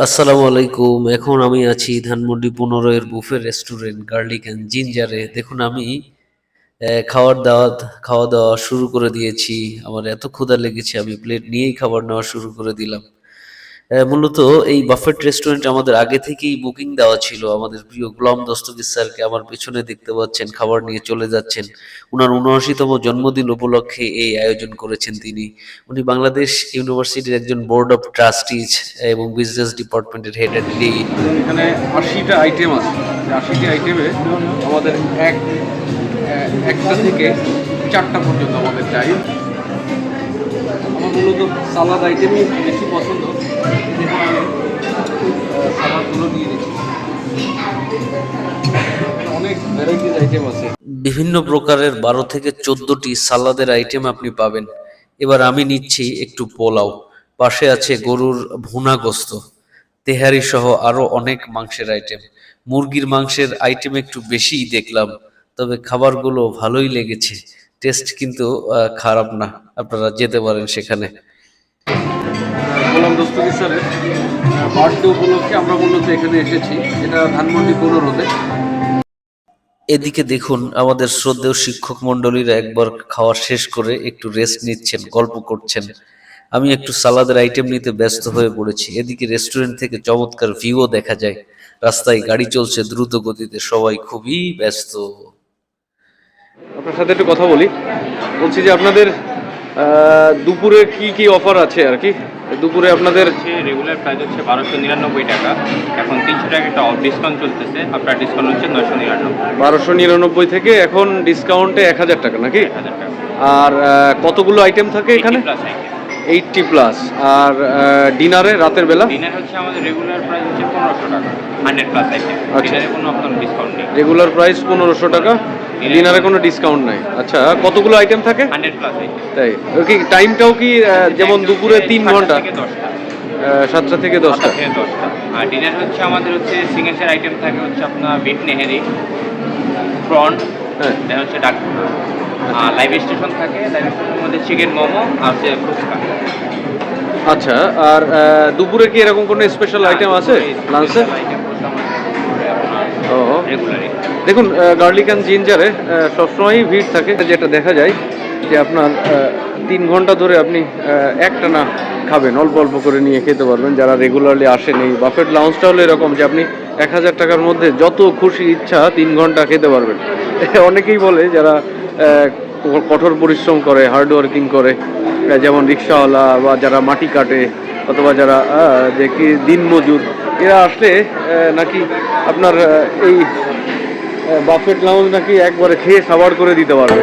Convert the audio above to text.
আসসালামু আলাইকুম। এখন আমি আছি ধানমন্ডি ১৫ এর বুফে রেস্টুরেন্ট গার্লিক অ্যান্ড জিঞ্জারে। দেখুন আমি খাওয়া দাওয়া শুরু করে দিয়েছি। আমার এত ক্ষুধা লেগেছে আমি প্লেট নিয়েই খাবার নেওয়া শুরু করে দিলাম। মূলত এই বাফেট রেস্টুরেন্ট আমাদের আগে থেকেই বুকিং দেওয়া ছিল। আমাদের প্রিয় গোলাম দস্তগীর স্যারকে আমার পেছনে দেখতে পাচ্ছেন খাবার নিয়ে চলে যাচ্ছেন। উনার ৭৯তম জন্মদিন উপলক্ষে এই আয়োজন করেছেন তিনি। উনি বাংলাদেশ ইউনিভার্সিটির একজন বোর্ড অফ ট্রাস্টিজ এবং বিজনেস ডিপার্টমেন্টের হেড অ্যান্ড লিড। এখানে ৮০টা আইটেম আছে। ৮০টি আইটেমে আমাদের একটা থেকে ৪টা পর্যন্ত আমাদের চাই। আমার মূলত সালাদ আইটেমই বেশি পছন্দ। এখানে আমি সালাদগুলো নিয়ে নিচ্ছি। অনেক ভ্যারাইটিস আইটেম আছে। বিভিন্ন প্রকারের ১২ থেকে ১৪টি সালাদের আইটেম আপনি পাবেন। এবার আমি নিচ্ছি একটু পোলাও, পাশে আছে গরুর ভুনা গোস্ত, তেহারি সহ আরো অনেক মাংসের আইটেম। মুরগির মাংসের আইটেম একটু বেশিই দেখলাম, তবে খাবারগুলো ভালোই লেগেছে। টেস্ট কিন্তু খারাপ না, আপনারা যেতে পারেন সেখানে। গোলাম দস্তগীর স্যারের বার্থডে উপলক্ষে আমরা মূলত এখানে এসেছি। এটা ধানমন্ডি ১৫-তে। এদিকে দেখুন আমাদের শ্রদ্ধেয় শিক্ষক মণ্ডলীরা একবার খাওয়া শেষ করে একটু রেস্ট নিচ্ছেন, গল্প করছেন। আমি একটু সালাদের আইটেম নিতে ব্যস্ত হয়ে পড়েছি। এদিকে রেস্টুরেন্ট থেকে চমৎকার ভিউও দেখা যায়। রাস্তায় গাড়ি চলছে দ্রুত গতিতে, সবাই খুবই ব্যস্ত। আপনার সাথে একটু কথা বলি। বলছি যে আপনাদের দুপুরে কি কি অফার আছে আর কি? দুপুরে আপনাদের রেগুলার প্রাইস হচ্ছে ১২৯৯ টাকা। এখন ৩০০ টাকা একটা অফ ডিসকাউন্ট চলতেছে। আপনার ডিসকাউন্ট হচ্ছে ৯৯৯। ১২৯৯ থেকে এখন ডিসকাউন্টে ১০০০ টাকা নাকি? ১০০০ টাকা। আর কতগুলো আইটেম থাকে এখানে? 80 প্লাস। আর ডিনারে রাতের বেলা? ডিনার হচ্ছে আমাদের রেগুলার প্রাইস হচ্ছে ১৫০০ টাকা। 100 প্লাস আইটেম। ডিনারে কোনো আপনার ডিসকাউন্ট নেই। রেগুলার প্রাইস ১৫০০ টাকা, ডিনারে কোনো ডিসকাউন্ট নাই। আচ্ছা, কতগুলো আইটেম থাকে? 100 প্লাস আইটেম। তাই কি টাইমটাও কি যেমন দুপুরে ৩ ঘন্টা? 7টা থেকে 10টা। আর ডিনার হচ্ছে আমাদের হচ্ছে সিগনেচার আইটেম থাকে হচ্ছে আপনার বিফ নেহেরি, প্রন, হ্যাঁ, দেন হচ্ছে ডাক, লাইভ স্টেশন থাকে। লাইভ স্টেশনের মধ্যে চিকেন মোমো আর হচ্ছে ফুচকা। আচ্ছা, আর দুপুরে কি এরকম কোনো স্পেশাল আইটেম আছে লাঞ্চে? ও, দেখুন গার্লিক অ্যান্ড জিঞ্জারে সবসময়ই ভিড় থাকে। যেটা দেখা যায় যে আপনার ৩ ঘন্টা ধরে আপনি একটানা খাবেন, অল্প অল্প করে নিয়ে খেতে পারবেন। যারা রেগুলারলি আসেন, এই বাফেট লাউঞ্জটা হলো এরকম যে আপনি ১০০০ টাকার মধ্যে যত খুশি ইচ্ছা ৩ ঘন্টা খেতে পারবেন। অনেকেই বলে যারা কঠোর পরিশ্রম করে, হার্ড ওয়ার্কিং করে, যেমন রিক্সাওয়ালা বা যারা মাটি কাটে অথবা যারা যে কি দিনমজুর, এরা আসলে নাকি আপনার এই বাফেট লাউঞ্জ নাকি একবারে খেয়ে সাবার করে দিতে পারবে।